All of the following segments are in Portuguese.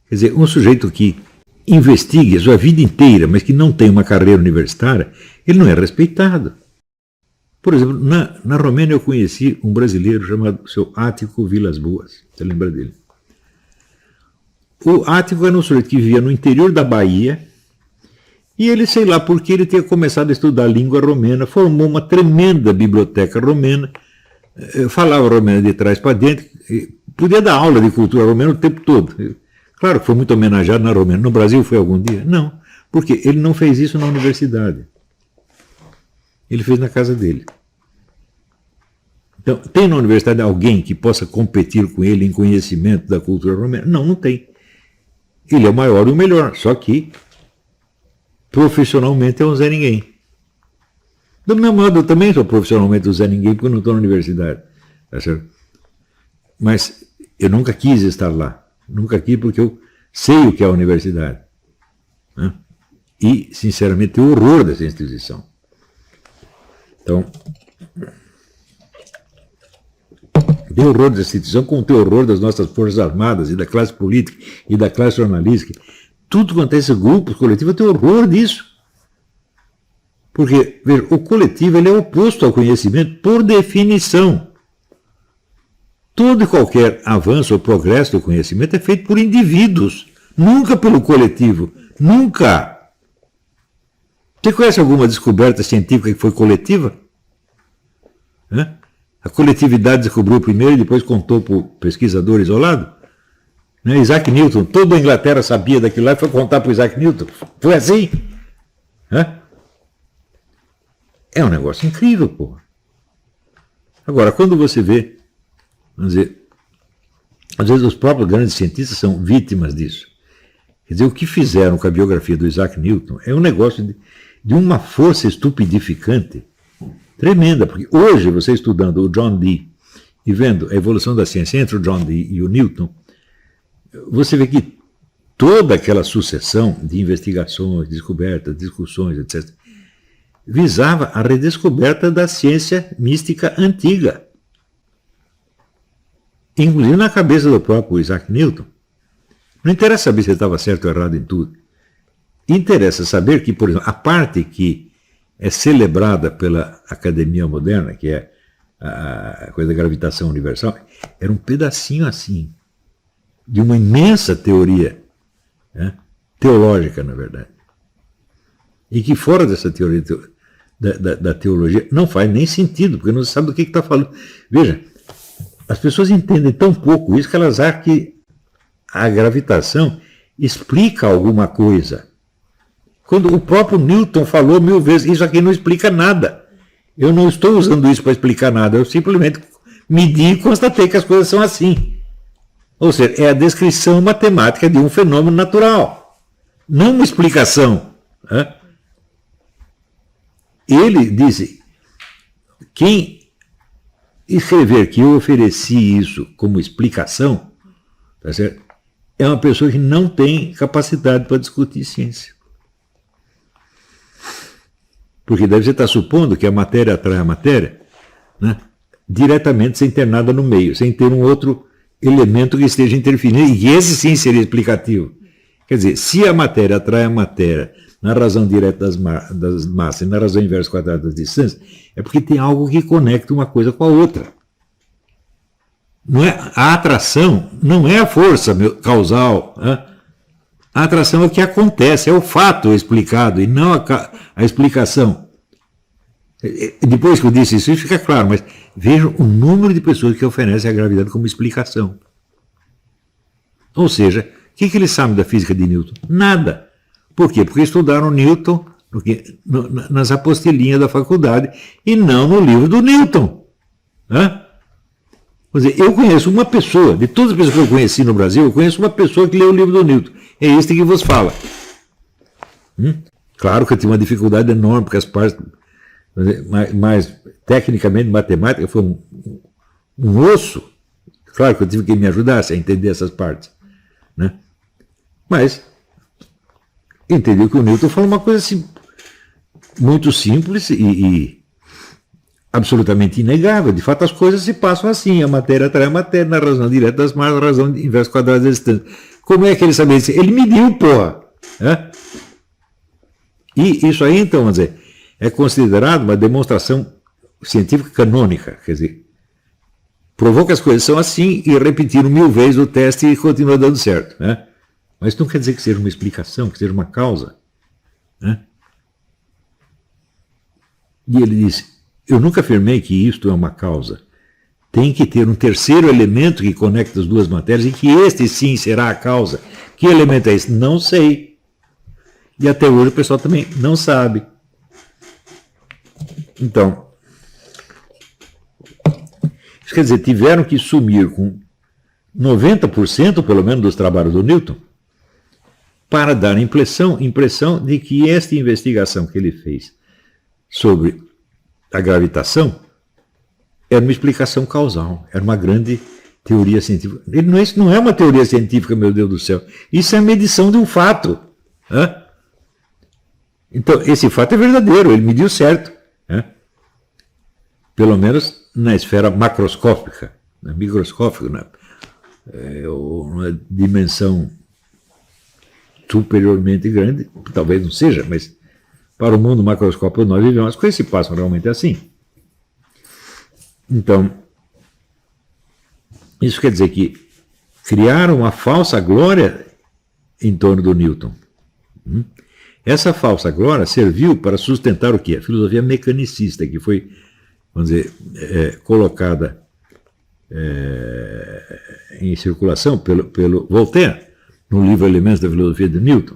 Quer dizer, um sujeito que investigue a sua vida inteira, mas que não tem uma carreira universitária, ele não é respeitado. Por exemplo, na Romênia eu conheci um brasileiro chamado seu Ático Vilas Boas. Você lembra dele? O Ático era um sujeito que vivia no interior da Bahia e ele, sei lá por que, ele tinha começado a estudar língua romena, formou uma tremenda biblioteca romena, falava romeno de trás para dentro, podia dar aula de cultura romena o tempo todo. Claro que foi muito homenageado na Romênia. No Brasil foi algum dia? Não, porque ele não fez isso na universidade. Ele fez na casa dele. Então, tem na universidade alguém que possa competir com ele em conhecimento da cultura romena? Não, não tem. Ele é o maior e o melhor, só que profissionalmente é um Zé Ninguém. Do meu modo, eu também sou profissionalmente um Zé Ninguém, porque eu não estou na universidade. Tá certo? Mas eu nunca quis estar lá. Nunca quis, porque eu sei o que é a universidade. Né? E, sinceramente, tenho horror dessa instituição. Então, tenho horror dessa instituição, como tenho horror das nossas forças armadas e da classe política e da classe jornalística. Tudo quanto é esse grupo coletivo, eu tenho horror disso. Porque, veja, o coletivo ele é oposto ao conhecimento por definição. Todo e qualquer avanço ou progresso do conhecimento é feito por indivíduos, nunca pelo coletivo. Nunca! Você conhece alguma descoberta científica que foi coletiva? A coletividade descobriu primeiro e depois contou para o pesquisador isolado? Isaac Newton, toda a Inglaterra sabia daquilo lá e foi contar para o Isaac Newton. Foi assim? É um negócio incrível, pô. Agora, quando você vê, vamos dizer, às vezes os próprios grandes cientistas são vítimas disso. Quer dizer, o que fizeram com a biografia do Isaac Newton é um negócio de uma força estupidificante tremenda, porque hoje você estudando o John Dee e vendo a evolução da ciência entre o John Dee e o Newton, você vê que toda aquela sucessão de investigações, descobertas, discussões, etc., visava a redescoberta da ciência mística antiga. Inclusive na cabeça do próprio Isaac Newton. Não interessa saber se ele estava certo ou errado em tudo. Interessa saber que, por exemplo, a parte que é celebrada pela academia moderna, que é a coisa da gravitação universal, era um pedacinho assim, de uma imensa teoria, teológica, na verdade. E que fora dessa teoria da teologia não faz nem sentido, porque não se sabe do que está falando. Veja, as pessoas entendem tão pouco isso que elas acham que a gravitação explica alguma coisa. Quando o próprio Newton falou 1000 vezes, isso aqui não explica nada. Eu não estou usando isso para explicar nada, eu simplesmente medi e constatei que as coisas são assim. Ou seja, é a descrição matemática de um fenômeno natural, não uma explicação. Ele disse, quem escrever que eu ofereci isso como explicação, tá certo? É uma pessoa que não tem capacidade para discutir ciência. Porque deve você estar supondo que a matéria atrai a matéria, diretamente sem ter nada no meio, sem ter um outro elemento que esteja interferindo, e esse sim seria explicativo. Quer dizer, se a matéria atrai a matéria na razão direta das massas e na razão inversa quadrada das distâncias, é porque tem algo que conecta uma coisa com a outra. Não é, a atração não é a força causal. A atração é o que acontece, é o fato explicado e não a explicação. Depois que eu disse isso fica claro, mas vejam o número de pessoas que oferecem a gravidade como explicação. Ou seja, o que eles sabem da física de Newton? Nada. Por quê? Porque estudaram Newton nas apostilinhas da faculdade e não no livro do Newton. Quer dizer, eu conheço uma pessoa, de todas as pessoas que eu conheci no Brasil, eu conheço uma pessoa que leu o livro do Newton. É este que vos fala. Claro que eu tive uma dificuldade enorme, porque as partes mais tecnicamente matemática foi um osso. Claro que eu tive que me ajudasse a entender essas partes. Mas entendi que o Newton falou uma coisa assim, muito simples e absolutamente inegável. De fato, as coisas se passam assim. A matéria atrai a matéria, na razão direta das massas, a razão inversa quadrada da distância. Como é que ele sabia isso? Ele mediu, porra. Né? E isso aí, então, vamos dizer, é considerado uma demonstração científica canônica. Quer dizer, provou que as coisas são assim e repetiram 1000 vezes o teste e continua dando certo. Né? Mas isso não quer dizer que seja uma explicação, que seja uma causa. Né? E ele disse, eu nunca afirmei que isto é uma causa. Tem que ter um terceiro elemento que conecta as duas matérias e que este sim será a causa. Que elemento é esse? Não sei. E até hoje o pessoal também não sabe. Então, isso quer dizer, tiveram que sumir com 90% pelo menos dos trabalhos do Newton para dar a impressão de que esta investigação que ele fez sobre a gravitação era uma explicação causal, era uma grande teoria científica. Isso não é uma teoria científica, meu Deus do céu. Isso é a medição de um fato. Né? Então, esse fato é verdadeiro, ele mediu certo. Né? Pelo menos na esfera macroscópica, na microscópica, uma dimensão superiormente grande, talvez não seja, mas para o mundo macroscópico nós vivemos, as coisas se passam realmente assim. Então, isso quer dizer que criaram uma falsa glória em torno do Newton. Essa falsa glória serviu para sustentar o quê? A filosofia mecanicista, que foi, vamos dizer, colocada em circulação pelo Voltaire, no livro Elementos da Filosofia de Newton,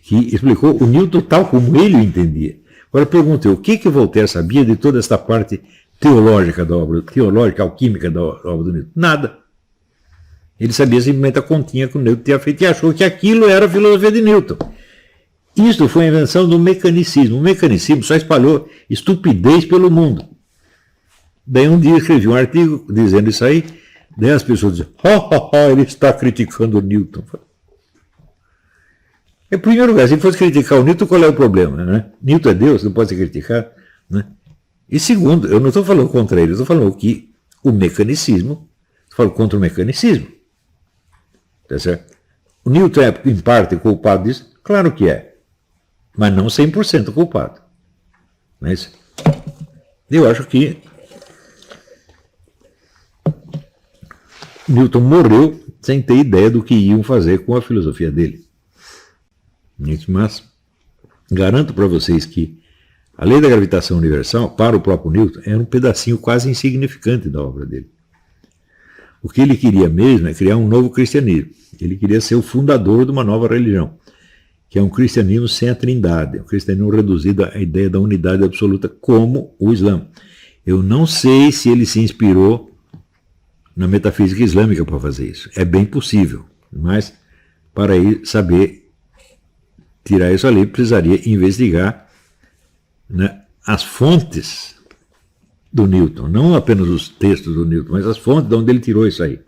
que explicou o Newton tal como ele o entendia. Agora perguntei, o que Voltaire sabia de toda esta parte teológica da obra, teológica, alquímica da obra do Newton? Nada. Ele sabia simplesmente a continha que o Newton tinha feito e achou que aquilo era a filosofia de Newton. Isso foi a invenção do mecanicismo. O mecanicismo só espalhou estupidez pelo mundo. Daí um dia escrevi um artigo dizendo isso aí, daí as pessoas dizem, ele está criticando o Newton. Em primeiro lugar, se fosse criticar o Newton, qual é o problema? Né? Newton é Deus, não pode ser criticado. Né? E segundo, eu não estou falando contra ele, eu estou falando que o mecanicismo, estou falando contra o mecanicismo. Tá certo? O Newton é, em parte, culpado disso? Claro que é. Mas não 100% culpado. Mas eu acho que Newton morreu sem ter ideia do que iam fazer com a filosofia dele. Mas garanto para vocês que a lei da gravitação universal, para o próprio Newton, era um pedacinho quase insignificante da obra dele. O que ele queria mesmo é criar um novo cristianismo. Ele queria ser o fundador de uma nova religião, que é um cristianismo sem a trindade, um cristianismo reduzido à ideia da unidade absoluta, como o Islã. Eu não sei se ele se inspirou na metafísica islâmica para fazer isso. É bem possível, mas para ele saber tirar isso ali, precisaria investigar, né, as fontes do Newton, não apenas os textos do Newton, mas as fontes de onde ele tirou isso aí.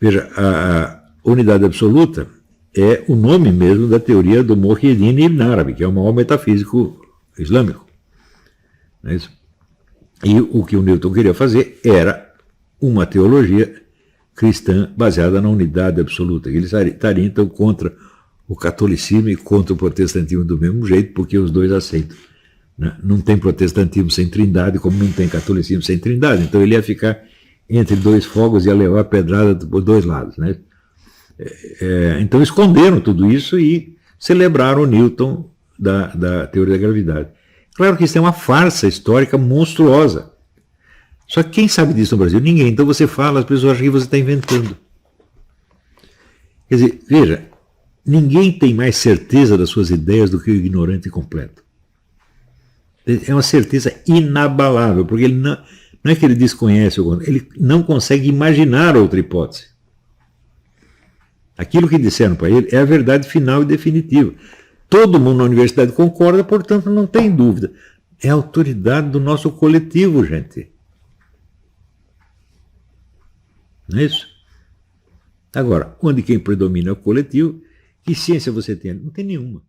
Veja, a unidade absoluta é o nome mesmo da teoria do Muhyiddin Ibn Arabi, que é o maior metafísico islâmico. Não é isso? E o que o Newton queria fazer era uma teologia cristã baseada na unidade absoluta. Ele estaria então contra o catolicismo e contra o protestantismo do mesmo jeito, porque os dois aceitam. Né? Não tem protestantismo sem trindade, como não tem catolicismo sem trindade. Então ele ia ficar entre dois fogos e ia levar a pedrada por dois lados. Né? Então esconderam tudo isso e celebraram o Newton da teoria da gravidade. Claro que isso é uma farsa histórica monstruosa. Só que quem sabe disso no Brasil? Ninguém. Então você fala, as pessoas acham que você está inventando. Quer dizer, veja, ninguém tem mais certeza das suas ideias do que o ignorante completo. É uma certeza inabalável, porque ele não é que ele desconhece, ele não consegue imaginar outra hipótese. Aquilo que disseram para ele é a verdade final e definitiva. Todo mundo na universidade concorda, portanto não tem dúvida. É a autoridade do nosso coletivo, gente. Não é isso? Agora, onde quem predomina é o coletivo, que ciência você tem? Não tem nenhuma.